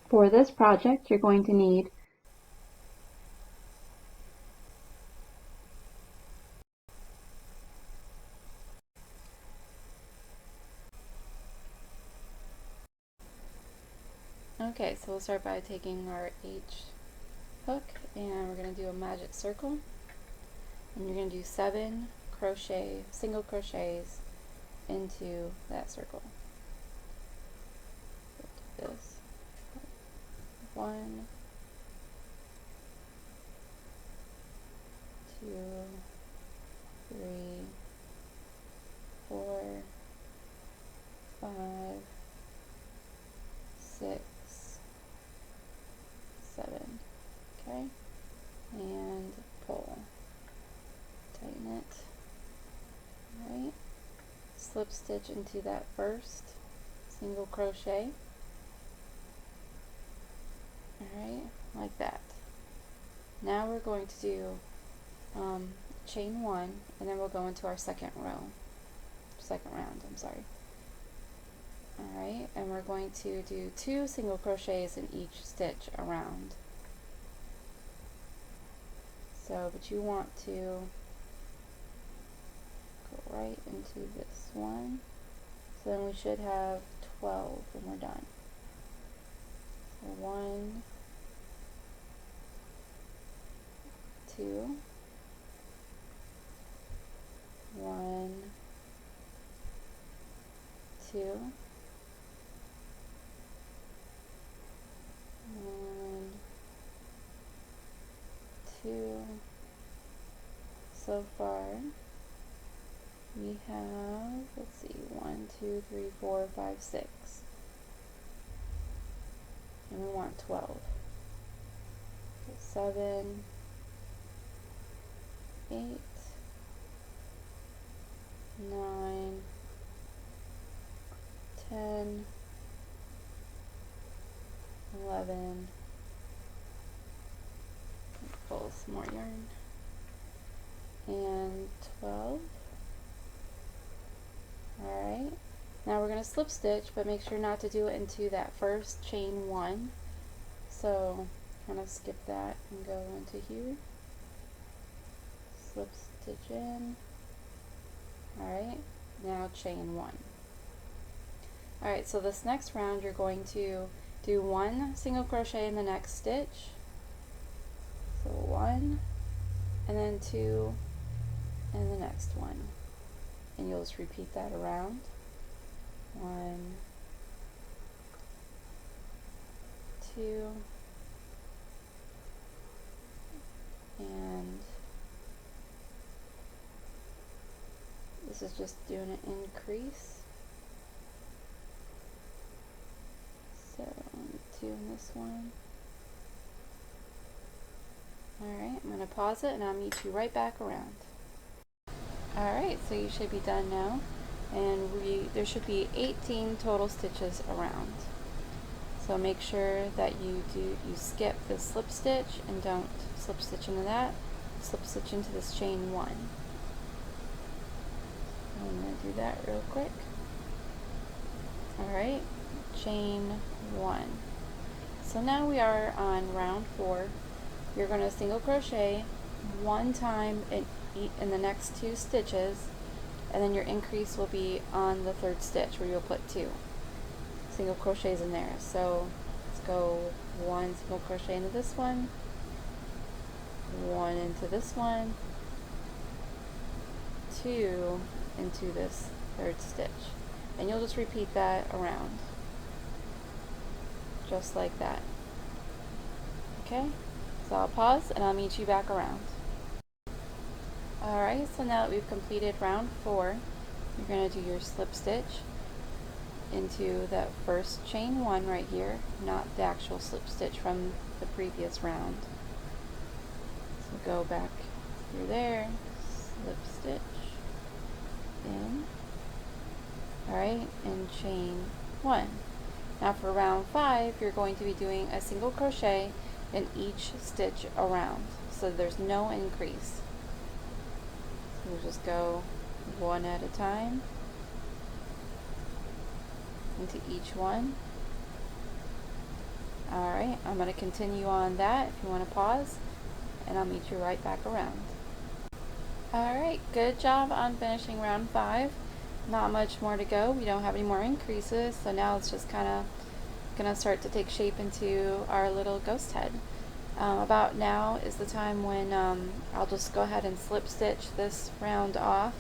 For this project, you're going to need okay, so we'll start by taking our H hook and we're going to do a magic circle, and you're going to do 7 single crochets into that circle. So do this 1, 2, 3, 4, 5, 6, 7. Okay, and pull, tighten it. Alright, slip stitch into that first single crochet. Alright, like that. Now we're going to do chain 1, and then we'll go into our second round, I'm sorry. Alright, and we're going to do 2 single crochets in each stitch around. So, but you want to go right into this one. So then we should have 12 when we're done. So 1, 2, 1, 2, 1, 2. So far we have, let's see, 1, 2, 3, 4, 5, 6, and we want 12. So 7, 8, 9, 10, 11, pull some more yarn, and 12. Alright, now we're going to slip stitch, but make sure not to do it into that first chain 1. So kind of skip that and go into here. Slip stitch in. Alright, now chain 1. Alright, so this next round you're going to do 1 single crochet in the next stitch. So 1, and then 2, and the next one. And you'll just repeat that around. 1, 2, and this is just doing an increase. So 2 in this one. Alright, I'm going to pause it and I'll meet you right back around. Alright, so you should be done now, and there should be 18 total stitches around. So make sure that you skip the slip stitch and don't slip stitch into that. Slip stitch into this chain 1. I'm going to do that real quick. Alright, chain 1. So now we are on round 4. You're going to single crochet 1 time in the next 2 stitches, and then your increase will be on the 3rd stitch where you'll put 2 single crochets in there. So let's go 1 single crochet into this one, 1 into this one, 2 into this 3rd stitch, and you'll just repeat that around just like that. Okay, so I'll pause and I'll meet you back around. Alright, so now that we've completed round 4, you're going to do your slip stitch into that first chain 1 right here, not the actual slip stitch from the previous round. So go back through there, slip stitch in, alright, and chain 1. Now for round 5, you're going to be doing a single crochet in each stitch around, so there's no increase. We'll just go 1 at a time into each one. Alright, I'm going to continue on that if you want to pause, and I'll meet you right back around. Alright, good job on finishing round 5. Not much more to go. We don't have any more increases, so now it's just kind of going to start to take shape into our little ghost head. About now is the time when I'll just go ahead and slip stitch this round off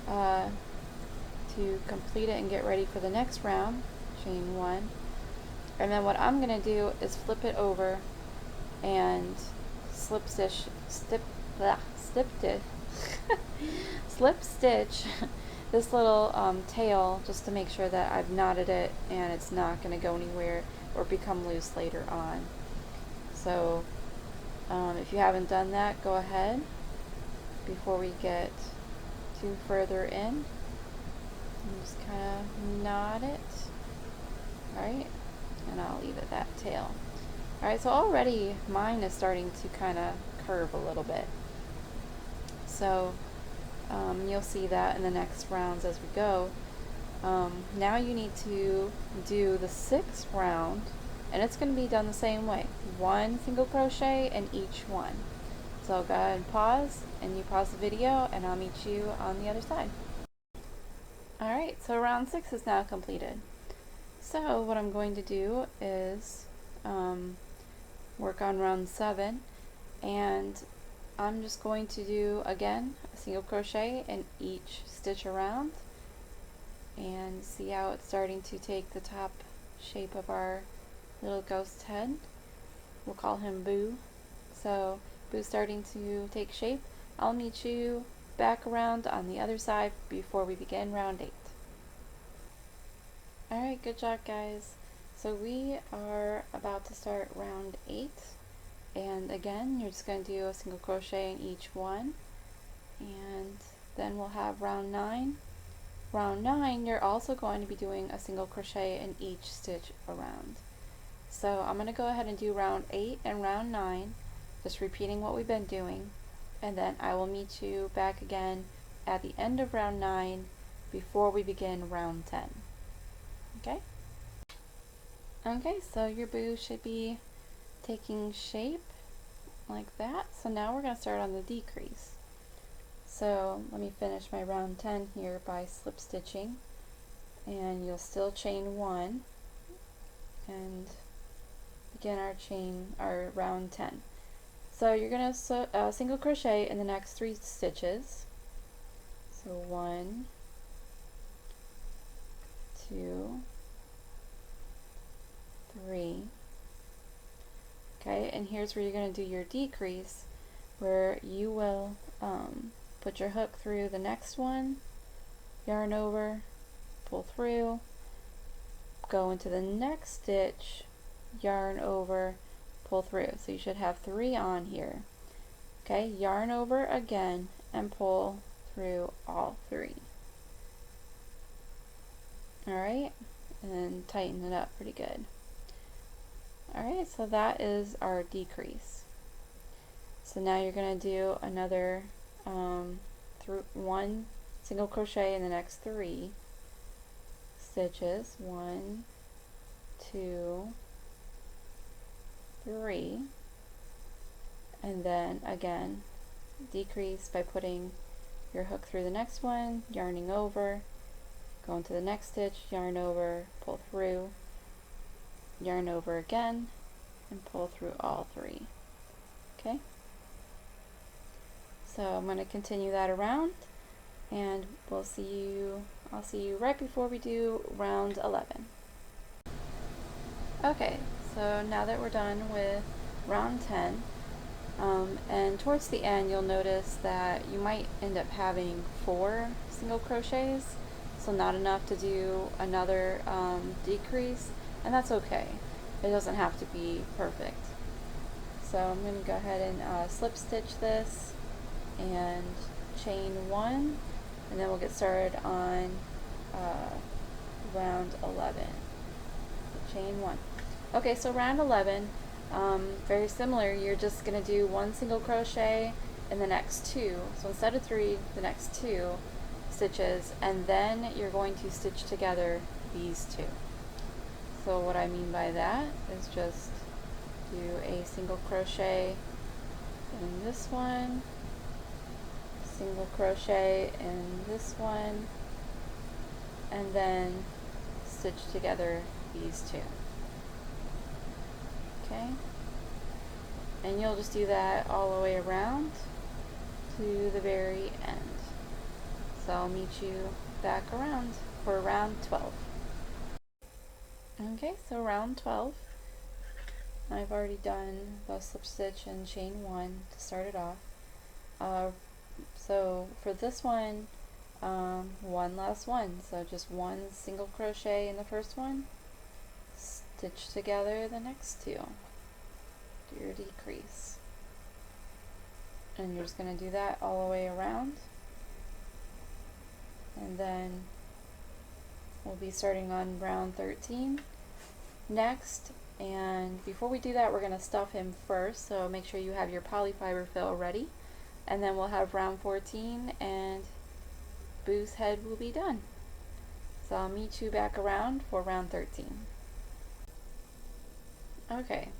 to complete it and get ready for the next round, chain 1. And then what I'm going to do is flip it over and slip stitch this little tail, just to make sure that I've knotted it and it's not going to go anywhere or become loose later on. So if you haven't done that, go ahead before we get too further in and just kind of knot it. Alright, and I'll leave it that tail. Alright, so already mine is starting to kind of curve a little bit. So you'll see that in the next rounds as we go. Now you need to do the 6th round, and it's going to be done the same way. 1 single crochet in each one. So go ahead and pause, and you pause the video, and I'll meet you on the other side. Alright, so round 6 is now completed. So what I'm going to do is work on round 7, and I'm just going to do again a single crochet in each stitch around and see how it's starting to take the top shape of our little ghost head. We'll call him Boo. So Boo's starting to take shape. I'll meet you back around on the other side before we begin round 8. Alright, good job guys. So we are about to start round 8. And again, you're just going to do a single crochet in each one, and then we'll have round 9. Round 9, you're also going to be doing a single crochet in each stitch around. So I'm going to go ahead and do round 8 and round 9, just repeating what we've been doing, and then I will meet you back again at the end of round 9 before we begin round 10. Okay? Okay, so your Boo should be taking shape like that. So now we're going to start on the decrease. So let me finish my round 10 here by slip stitching, and you'll still chain 1 and begin our round 10. So you're going to single crochet in the next 3 stitches. So 1, 2, 3. Okay, and here's where you're going to do your decrease, where you will put your hook through the next one, yarn over, pull through, go into the next stitch, yarn over, pull through. So you should have 3 on here. Okay, yarn over again and pull through all 3. Alright, and then tighten it up pretty good. Alright, so that is our decrease. So now you're going to do another 1 single crochet in the next 3 stitches. 1, 2, 3, and then again decrease by putting your hook through the next one, yarning over, go into the next stitch, yarn over, pull through, yarn over again, and pull through all 3. Okay? So I'm going to continue that around, and I'll see you right before we do round 11. Okay, so now that we're done with round 10, and towards the end you'll notice that you might end up having 4 single crochets, so not enough to do another decrease, and that's okay. It doesn't have to be perfect. So I'm going to go ahead and slip stitch this and chain 1, and then we'll get started on round 11. So chain 1. Okay, so round 11, very similar. You're just going to do 1 single crochet in the next 2. So instead of 3, the next 2 stitches, and then you're going to stitch together these 2. So what I mean by that is just do a single crochet in this one, single crochet in this one, and then stitch together these two. Okay? And you'll just do that all the way around to the very end. So I'll meet you back around for round 12. Okay, so round 12. I've already done the slip stitch and chain 1 to start it off. So for this one, one last one. So just one single crochet in the first one, stitch together the next two. Do your decrease. And you're just going to do that all the way around. And then we'll be starting on round 13 next. And before we do that, we're going to stuff him first, so make sure you have your polyfiber fill ready. And then we'll have round 14 and Boo's head will be done. So I'll meet you back around for round 13. Okay,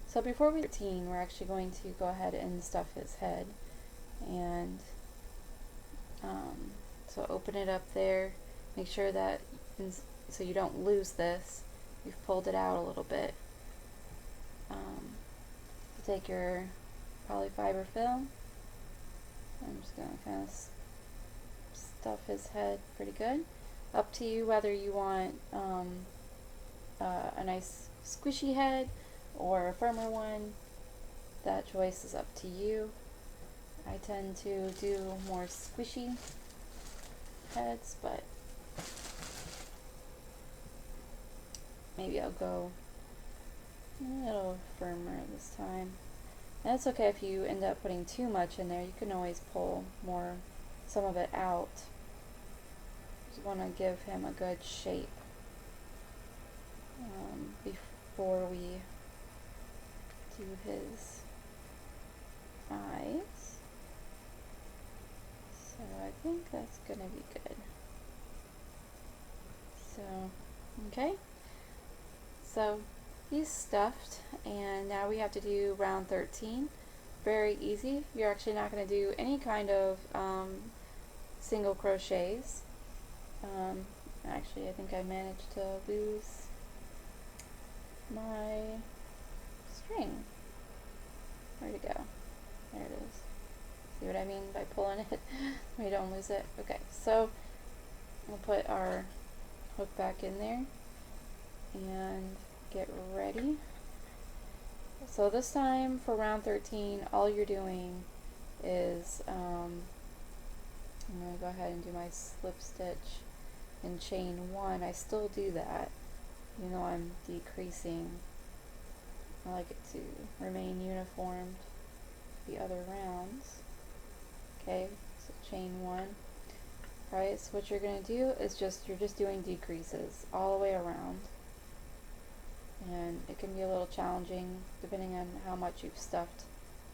so before we 13, we're actually going to go ahead and stuff his head. And so open it up there, make sure that, so you don't lose this, you've pulled it out a little bit. Take your polyfiber film. I'm just going to kind of stuff his head pretty good. Up to you whether you want a nice squishy head or a firmer one. That choice is up to you. I tend to do more squishy heads, but maybe I'll go a little firmer this time. And it's okay if you end up putting too much in there. You can always pull some of it out. Just want to give him a good shape before we do his eyes. So I think that's going to be good. So, okay. So he's stuffed, and now we have to do round 13. Very easy. You're actually not going to do any kind of single crochets. Actually, I think I managed to lose my string. Where'd it go? There it is. See what I mean by pulling it? We don't lose it. Okay, so we'll put our hook back in there and get ready. So this time for round 13, all you're doing is I'm going to go ahead and do my slip stitch and chain 1. I still do that, even though I'm decreasing. I like it to remain uniform the other rounds. Okay, so chain 1. Alright, so what you're going to do is you're just doing decreases all the way around. And it can be a little challenging depending on how much you've stuffed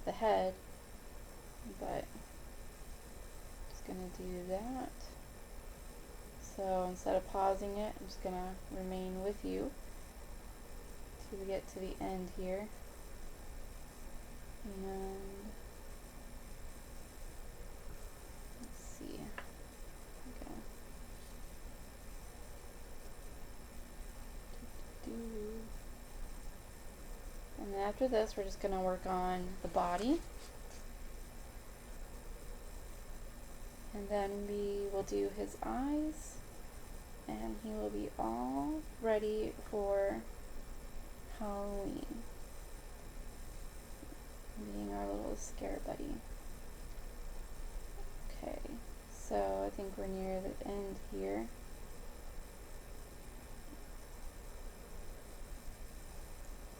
the head, but just going to do that. So instead of pausing it, I'm just going to remain with you till we get to the end here. And let's see. Okay. And then after this, we're just going to work on the body. And then we will do his eyes, and he will be all ready for Halloween, being our little scare buddy. Okay, so I think we're near the end here.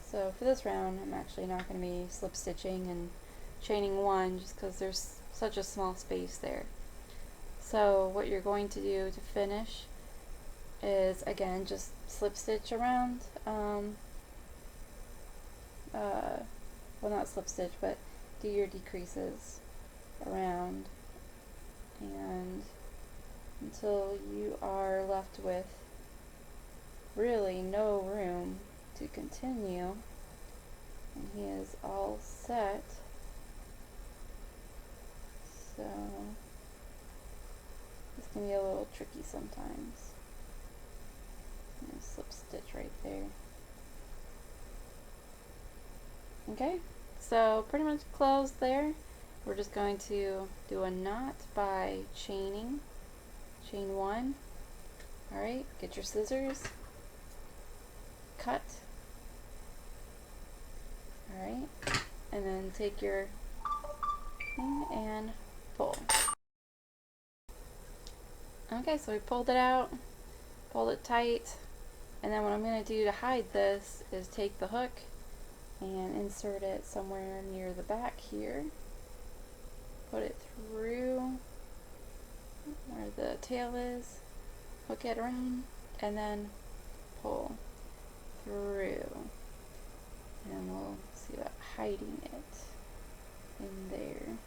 So for this round, I'm actually not going to be slip stitching and chaining 1 just because there's such a small space there. So what you're going to do to finish is, again, just slip stitch around, well, not slip stitch, but do your decreases around, and until you are left with really no room to continue, and he is all set. So this can be a little tricky sometimes. Slip stitch right there. Okay, so pretty much closed there. We're just going to do a knot by chaining. Chain 1. Alright, get your scissors. Cut. Alright, and then take your thing and pull. Okay, so we pulled it out, pulled it tight, and then what I'm going to do to hide this is take the hook and insert it somewhere near the back here. Put it through where the tail is, hook it around, and then pull through. And we'll see about hiding it in there.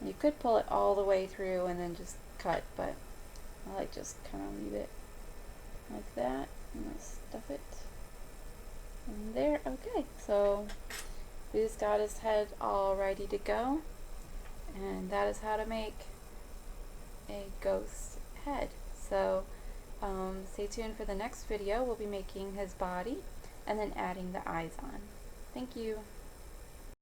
You could pull it all the way through and then just cut, but I like just kind of leave it like that and then stuff it in there. Okay, so we just got his head all ready to go, and that is how to make a ghost head. So stay tuned for the next video. We'll be making his body and then adding the eyes on. Thank you.